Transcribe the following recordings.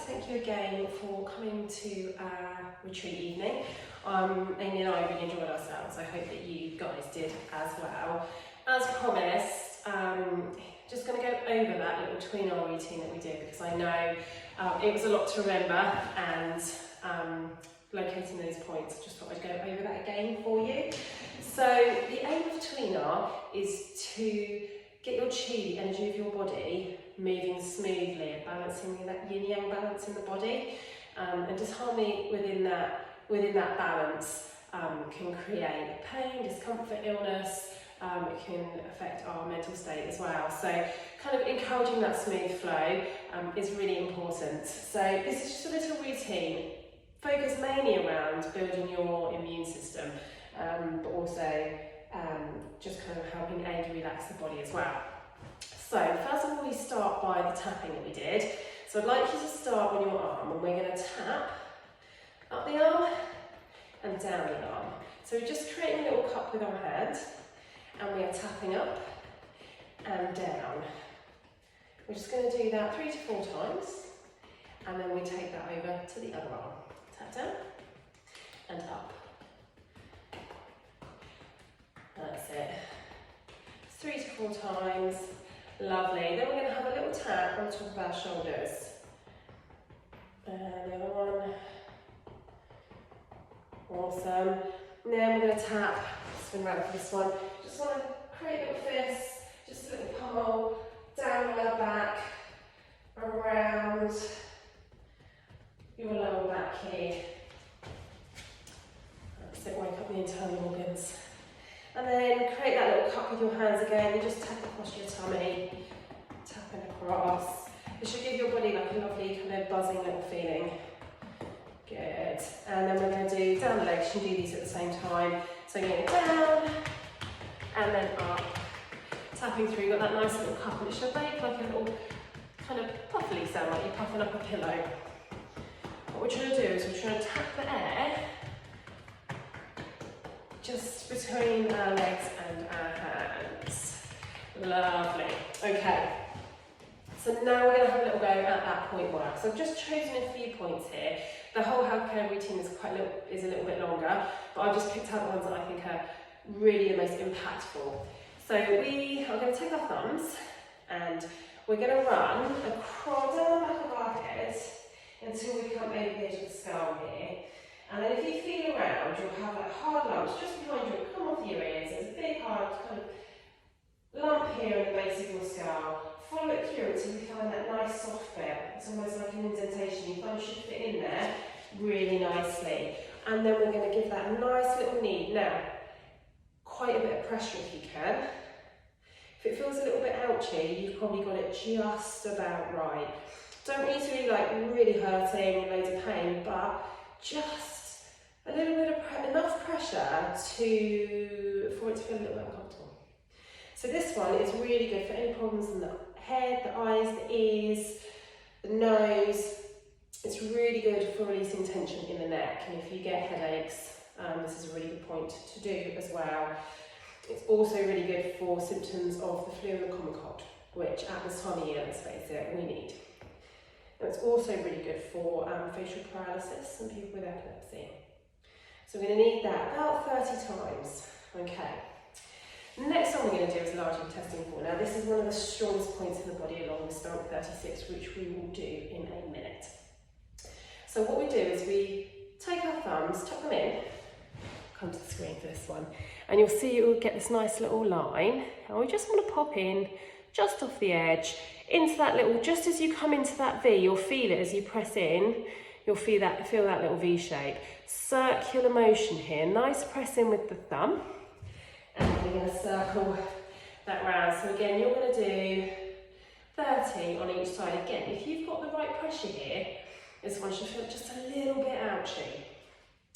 thank you again for coming to our retreat evening. Amy and I really enjoyed ourselves. I hope that you guys did as well. As promised, just going to go over that little Tui Na routine that we did, because I know it was a lot to remember, and locating those points, just thought I'd go over that again for you. So the aim of Tui Na is to get your chi, the energy of your body, moving smoothly, balancing that yin-yang balance in the body, and disharmony within that balance can create pain, discomfort, illness. It can affect our mental state as well. So kind of encouraging that smooth flow is really important. So this is just a little routine focused mainly around building your immune system, but also just kind of helping aid and relax the body as well. So first of all, we start by the tapping that we did. So I'd like you to start on your arm, and we're going to tap up the arm and down the arm. So we're just creating a little cup with our hand, and we are tapping up and down. We're just going to do that 3 to 4 times, and then we take that over to the other arm. Tap down and up. That's it. 3 to 4 times. Lovely. Then we're going to have a little tap on top of our shoulders. And the other one. Awesome. And then we're going to tap, spin around for this one. Just want to create little fists, just a little pummel, down lower back, around your lower back here. That's it, wake up the internal organs. And then create that little cup with your hands again, and just tap across your tummy, tapping across. It should give your body like a lovely kind of buzzing little feeling. Good. And then we're going to do down the legs. You can do these at the same time. So you're going down and then up, tapping through. You've got that nice little cup, and it should make like a little kind of puffly sound, like you're puffing up a pillow. What we're trying to do is we're trying to tap the air just between our legs and our hands. Lovely. Okay. So now we're going to have a little go at that point work. So I've just chosen a few points here. The whole healthcare routine is a little bit longer, but I've just picked out the ones that I think are really the most impactful. So we are going to take our thumbs and we're going to run across down the back of our head until we come over the edge of the skull here. And then if you feel around, you'll have like hard lumps just behind you, come off your ears. There's a big hard kind of lump here in the base of your skull. Follow it through until you find that nice soft bit. It's almost like an indentation. You find it should fit in there really nicely. And then we're going to give that a nice little knead. Now, quite a bit of pressure if you can. If it feels a little bit ouchy, you've probably got it just about right. Don't need to be like really hurting and loads of pain, but just a little bit of enough pressure for it to feel a little bit uncomfortable. So this one is really good for any problems in the head, the eyes, the ears, the nose. It's really good for releasing tension in the neck, and if you get headaches, this is a really good point to do as well. It's also really good for symptoms of the flu and the common cold, which at this time of year, let's face it, we need. And it's also really good for facial paralysis and people with epilepsy. So we're going to need that about 30 times. Okay. The next one we're going to do is large intestine fall. Now this is one of the strongest points in the body along with stomach 36, which we will do in a minute. So what we do is we take our thumbs, tuck them in, come to the screen for this one, and you'll see you'll get this nice little line, and we just want to pop in just off the edge into that little, just as you come into that V, you'll feel it as you press in, you'll feel that little V shape. Circular motion here, nice press in with the thumb. And we're going to circle that round. So again, you're going to do 30 on each side. Again, if you've got the right pressure here, this one should feel just a little bit ouchy.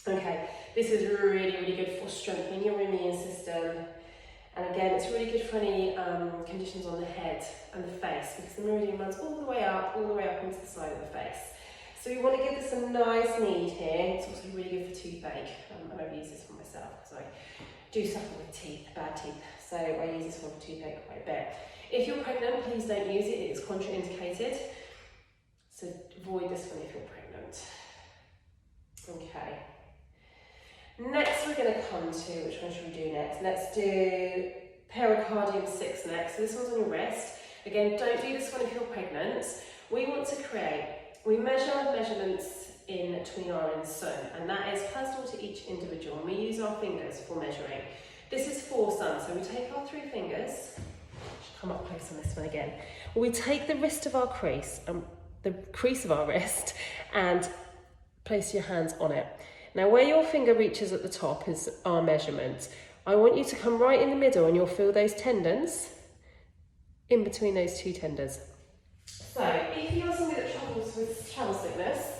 Okay, this is really, really good for strengthening your immune system. And again, it's really good for any conditions on the head and the face, because the meridian runs all the way up into the side of the face. So we want to give this a nice knead here. It's also really good for toothache. I don't use this for myself because I do suffer with teeth, bad teeth, so I use this one for toothache quite a bit. If you're pregnant, please don't use it, it's contraindicated. So So avoid this one if you're pregnant. Okay. Next we're going to come to, which one should we do next? Let's do pericardium 6 next. So this one's on your wrist. Again, don't do this one if you're pregnant. We want to we measure measurements in Tui Na in sun, and that is personal to each individual, and we use our fingers for measuring. This is for sun, so we take our 3 fingers, come up close on this one again. We take the wrist of our crease, the crease of our wrist, and place your hands on it. Now where your finger reaches at the top is our measurement. I want you to come right in the middle and you'll feel those tendons in between those 2 tendons. So if you're somebody that struggles with travel sickness,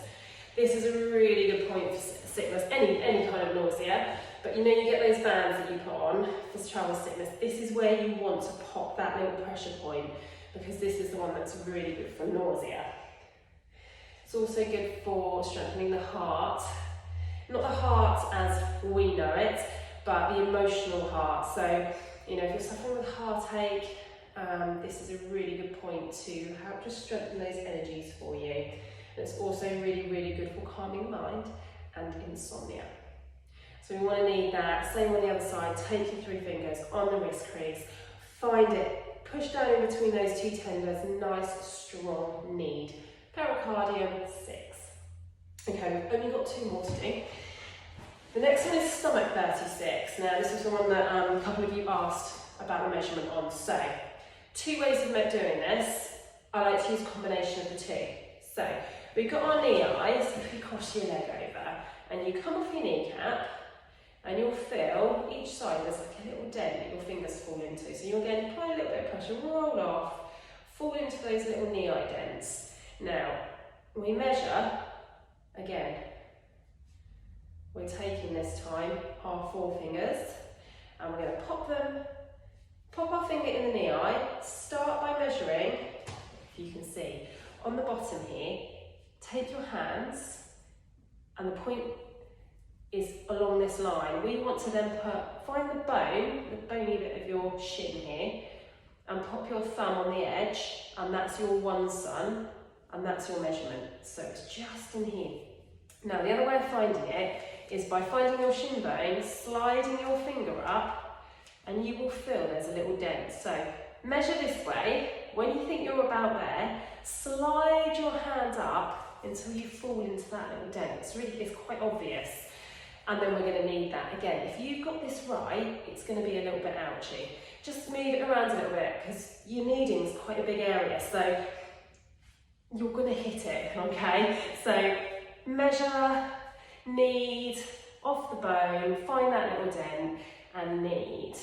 this is a really good point for sickness, any kind of nausea, but you know you get those bands that you put on for travel sickness. This is where you want to pop that little pressure point, because this is the one that's really good for nausea. It's also good for strengthening the heart. Not the heart as we know it, but the emotional heart. So, you know, if you're suffering with heartache, this is a really good point to help just strengthen those energies for you. And it's also really, really good for calming the mind and insomnia. So we want to knead that. Same on the other side. Take your 3 fingers on the wrist crease. Find it. Push down in between those 2 tendons. Nice, strong knead. Pericardium 6. Okay, we've only got 2 more to do. The next one is stomach 36. Now this is the one that a couple of you asked about the measurement on. So, 2 ways of doing this. I like to use a combination of the 2. So, we've got our knee eyes. If you cross your leg over and you come off your kneecap, and you'll feel each side there's like a little dent that your fingers fall into. So you'll again apply a little bit of pressure, roll off, fall into those little knee eye dents. Now, we measure, again, we're taking this time our 4 fingers, and we're going to pop our finger in the knee eye, start by measuring, if you can see, on the bottom here, take your hands, and the point is along this line. We want to then find the bony bit of your shin here, and pop your thumb on the edge, and that's your 1 sun, and that's your measurement. So it's just in here. Now the other way of finding it is by finding your shin bone, sliding your finger up, and you will feel there's a little dent. So measure this way. When you think you're about there, slide your hand up until you fall into that little dent. It's quite obvious. And then we're going to knead that. Again, if you've got this right, it's going to be a little bit ouchy. Just move it around a little bit, because your kneading is quite a big area, so you're going to hit it, okay? So measure, knead, off the bone, find that little dent, and knead.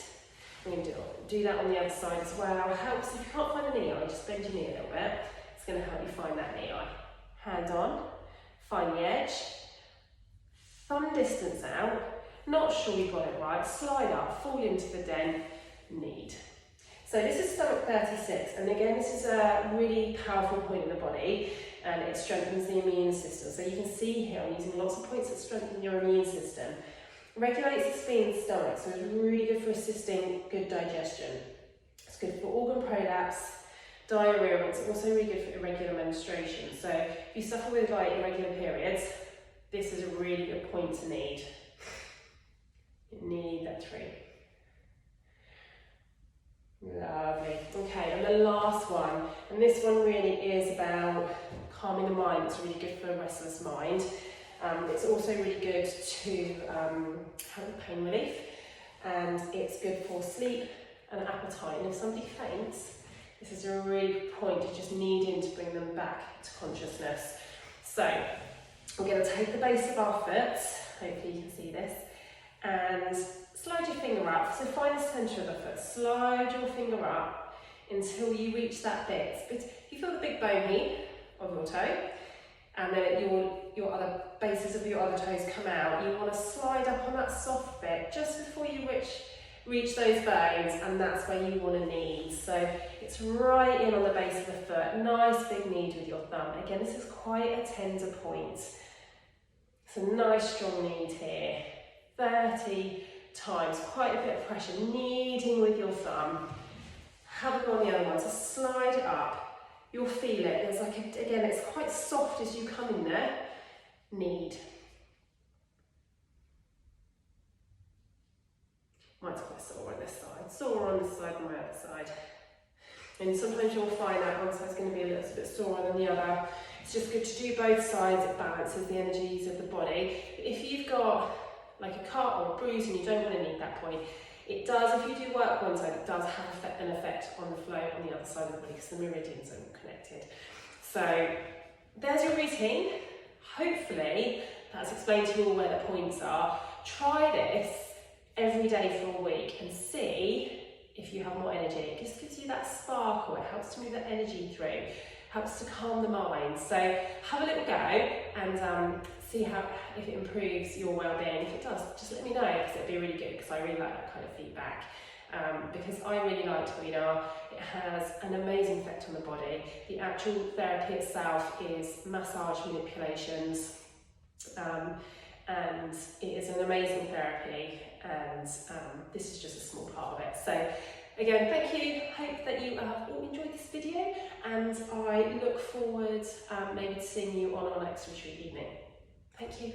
We're going to do that on the other side as well. Helps if you can't find a knee eye, just bend your knee a little bit. It's going to help you find that knee eye. Hand on, find the edge, thumb distance out, not sure you've got it right, slide up, fall into the dent, knead. So this is stomach 36, and again this is a really powerful point in the body, and it strengthens the immune system. So you can see here I'm using lots of points that strengthen your immune system. Regulates the spleen and stomach, so it's really good for assisting good digestion. It's good for organ prolapse, diarrhea, and it's also really good for irregular menstruation. So if you suffer with like irregular periods, this is a really good point to knead. Knead that 3. Lovely. Okay, and the last one, and this one really is about calming the mind. It's really good for a restless mind. It's also really good to help with pain relief, and it's good for sleep and appetite. And if somebody faints, this is a really good point to just knead in to bring them back to consciousness. So we're going to take the base of our foot, hopefully you can see this, and slide your finger up. So find the centre of the foot, slide your finger up until you reach that bit. But you feel the big bone here of your toe, and then your other bases of your other toes come out. You want to slide up on that soft bit just before you reach those bones, and that's where you want to knead. So it's right in on the base of the foot. Nice big knead with your thumb. Again, this is quite a tender point. So nice strong knead here. 30 times, quite a bit of pressure, kneading with your thumb. Have a go on the other one. So slide it up you'll feel it. There's like, again, it's quite soft as you come in there. Need. Mine's quite sore on this side, sore on this side and my other side. And sometimes you'll find that one side's going to be a little bit sorer than the other. It's just good to do both sides. It balances the energies of the body. But if you've got like a cut or a bruise and you don't want to need that point, it does, if you do work one side, it does have an effect on the flow on the other side of the body because the meridians are all connected. So there's your routine. Hopefully that's explained to you all where the points are. Try this every day for a week and see if you have more energy. It just gives you that sparkle. It helps to move that energy through, helps to calm the mind. So have a little go and see if it improves your well-being. If it does, just let me know because it'd be really good because I really like that kind of feedback. Because I really like Tui Na. It has an amazing effect on the body. The actual therapy itself is massage manipulations, and it is an amazing therapy, and this is just a small part of it. So again, thank you. Hope that you have all enjoyed this video, and I look forward maybe to seeing you on our next retreat evening. Thank you.